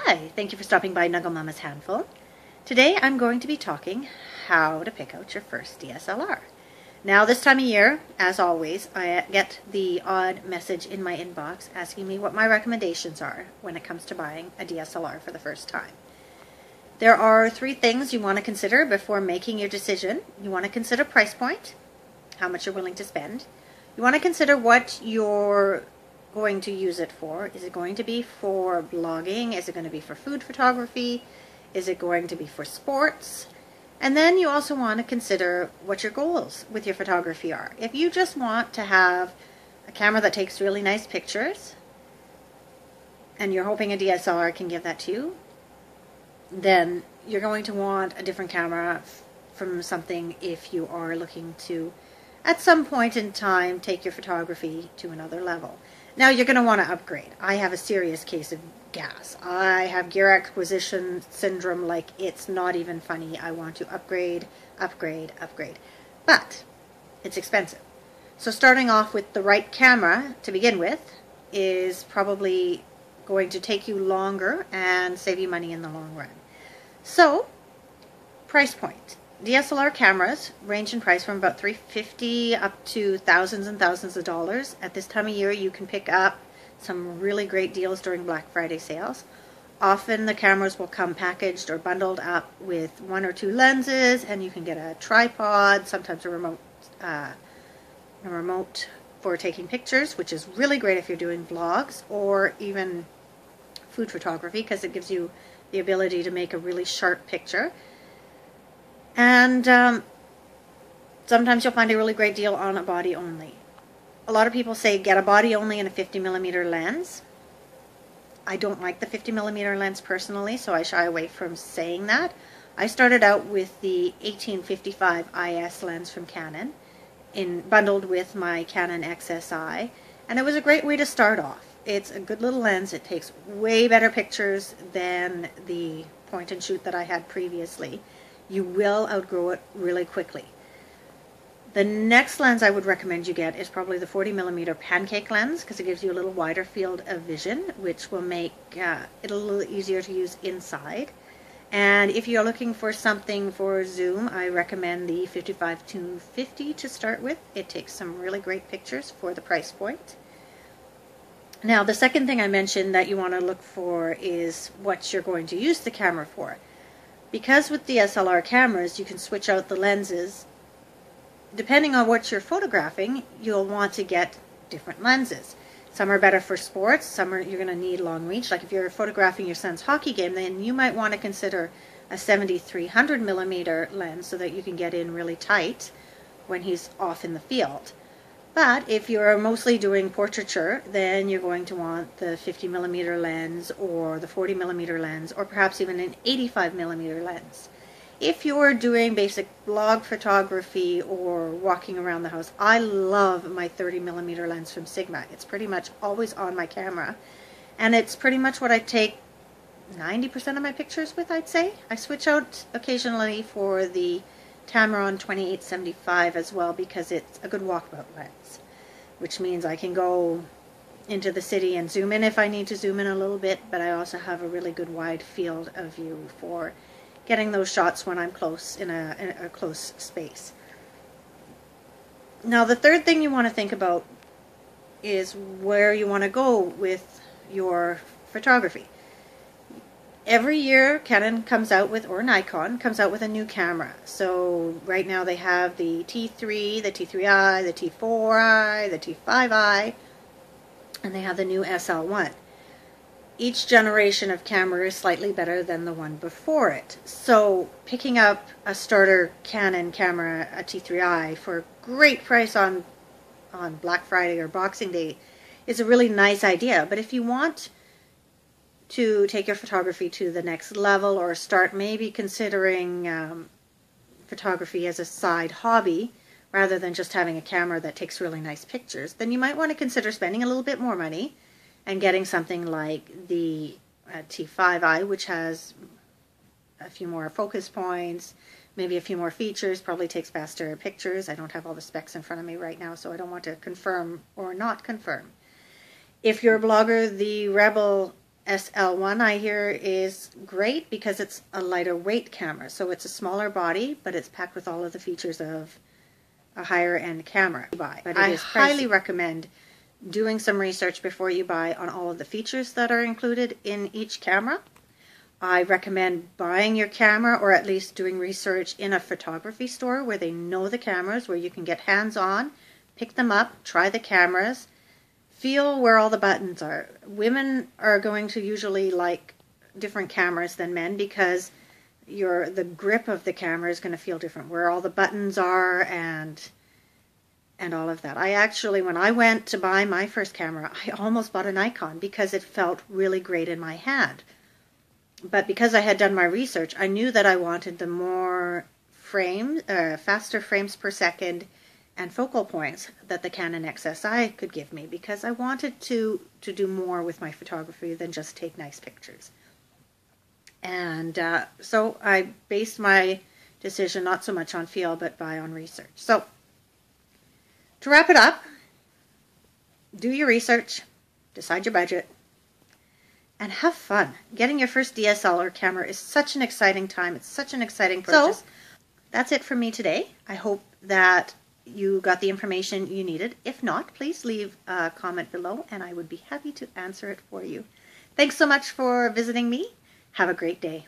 Hi, thank you for stopping by Nuggle Mama's Handful. Today I'm going to be talking how to pick out your first DSLR. Now this time of year, as always, I get the odd message in my inbox asking me what my recommendations are when it comes to buying a DSLR for the first time. There are three things you want to consider before making your decision. You want to consider price point, how much you're willing to spend. You want to consider what you're going to use it for. Is it going to be for blogging? Is it going to be for food photography? Is it going to be for sports? And then you also want to consider what your goals with your photography are. If you just want to have a camera that takes really nice pictures and you're hoping a DSLR can give that to you, then you're going to want a different camera from something if you are looking to, at some point in time, take your photography to another level. Now you're going to want to upgrade. I have a serious case of gas. I have gear acquisition syndrome like it's not even funny. I want to upgrade. But it's expensive. So starting off with the right camera to begin with is probably going to take you longer and save you money in the long run. So, price point. DSLR cameras range in price from about $350 up to thousands and thousands of dollars. At this time of year, you can pick up some really great deals during Black Friday sales. Often the cameras will come packaged or bundled up with one or two lenses, and you can get a tripod, sometimes a remote for taking pictures, which is really great if you're doing vlogs or even food photography, because it gives you the ability to make a really sharp picture. And sometimes you'll find a really great deal on a body only. A lot of people say get a body only and a 50mm lens. I don't like the 50mm lens personally, so I shy away from saying that. I started out with the 1855 IS lens from Canon, bundled with my Canon XSI, and it was a great way to start off. It's a good little lens. It takes way better pictures than the point and shoot that I had previously. You will outgrow it really quickly. The next lens I would recommend you get is probably the 40mm pancake lens, because it gives you a little wider field of vision, which will make it a little easier to use inside. And if you're looking for something for zoom, I recommend the 55-250 to start with. It takes some really great pictures for the price point. Now, the second thing I mentioned that you want to look for is what you're going to use the camera for. Because with DSLR cameras, you can switch out the lenses. Depending on what you're photographing, you'll want to get different lenses. Some are better for sports, some are you're going to need long reach. Like if you're photographing your son's hockey game, then you might want to consider a 70-300mm lens so that you can get in really tight when he's off in the field. But if you're mostly doing portraiture, then you're going to want the 50mm lens or the 40mm lens, or perhaps even an 85mm lens. If you're doing basic blog photography or walking around the house, I love my 30mm lens from Sigma. It's pretty much always on my camera, and it's pretty much what I take 90% of my pictures with, I'd say. I switch out occasionally for the Tamron 2875 as well, because it's a good walkabout lens, which means I can go into the city and zoom in if I need to zoom in a little bit, but I also have a really good wide field of view for getting those shots when I'm close in a close space. Now the third thing you want to think about is where you want to go with your photography. Every year Canon comes out with, or Nikon comes out with, a new camera. So right now they have the T3, the T3i, the T4i, the T5i, and they have the new SL1. Each generation of camera is slightly better than the one before it. So picking up a starter Canon camera, a T3i, for a great price on Black Friday or Boxing Day is a really nice idea. But if you want to take your photography to the next level, or start maybe considering photography as a side hobby rather than just having a camera that takes really nice pictures, then you might want to consider spending a little bit more money and getting something like the T5i, which has a few more focus points, maybe a few more features, probably takes faster pictures. I don't have all the specs in front of me right now, so I don't want to confirm or not confirm. If you're a blogger, the Rebel DSL1 I hear is great because it's a lighter weight camera. So it's a smaller body, but it's packed with all of the features of a higher end camera. But I highly recommend doing some research before you buy on all of the features that are included in each camera. I recommend buying your camera, or at least doing research in a photography store where they know the cameras, where you can get hands-on, pick them up, try the cameras, feel where all the buttons are. Women are going to usually like different cameras than men because the grip of the camera is going to feel different, where all the buttons are and all of that. I actually, when I went to buy my first camera, I almost bought a Nikon because it felt really great in my hand. But because I had done my research, I knew that I wanted the more faster frames per second and focal points that the Canon XSI could give me, because I wanted to do more with my photography than just take nice pictures. And so I based my decision not so much on feel, but on research. So to wrap it up, do your research, decide your budget, and have fun. Getting your first DSLR camera is such an exciting time. It's such an exciting purchase. So that's it for me today. I hope that you got the information you needed. If not, please leave a comment below and I would be happy to answer it for you. Thanks so much for visiting me. Have a great day.